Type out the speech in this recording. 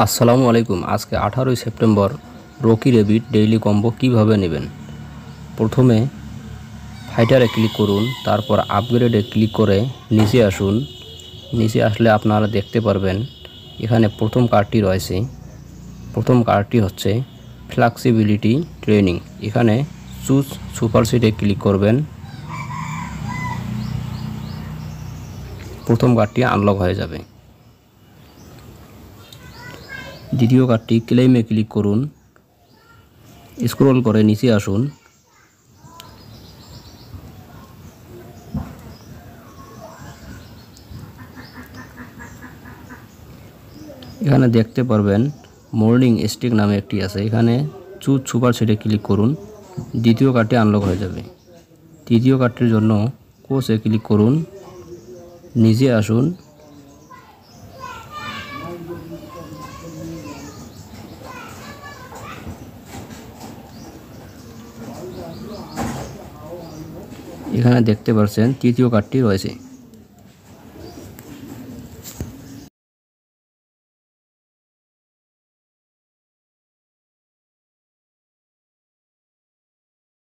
আসসালামু আলাইকুম। আজকে 18 September Rocky rabbit daily combo কিভাবে নেবেন। প্রথমে ফাইটারে ক্লিক করুন, তারপর আপগ্রেডে ক্লিক করে নিচে আসুন। নিচে আসলে আপনারা দেখতে পারবেন এখানে প্রথম কার্ডটি রয়েছে। প্রথম কার্ডটি হচ্ছে ফ্লেক্সিবিলিটি ট্রেনিং। এখানে চুজ সুপার সিটে ক্লিক করবেন। প্রথম কার্ডটি আনলক হয়ে যাবে। দ্বিতীয় কার্ডটি ক্লেইমে ক্লিক করুন, স্ক্রল করে নিচে আসুন। এখানে দেখতে পারবেন মর্নিং স্টিক নামে একটি আছে, এখানে চুজ সুপার সেটে ক্লিক করুন। দ্বিতীয় কার্ডটি আনলক হয়ে যাবে। তৃতীয় কার্ডটির জন্য কোচে ক্লিক করুন, নিচে আসুন। এখানে দেখতে পাচ্ছেন তৃতীয় কার্ডটি রয়েছে।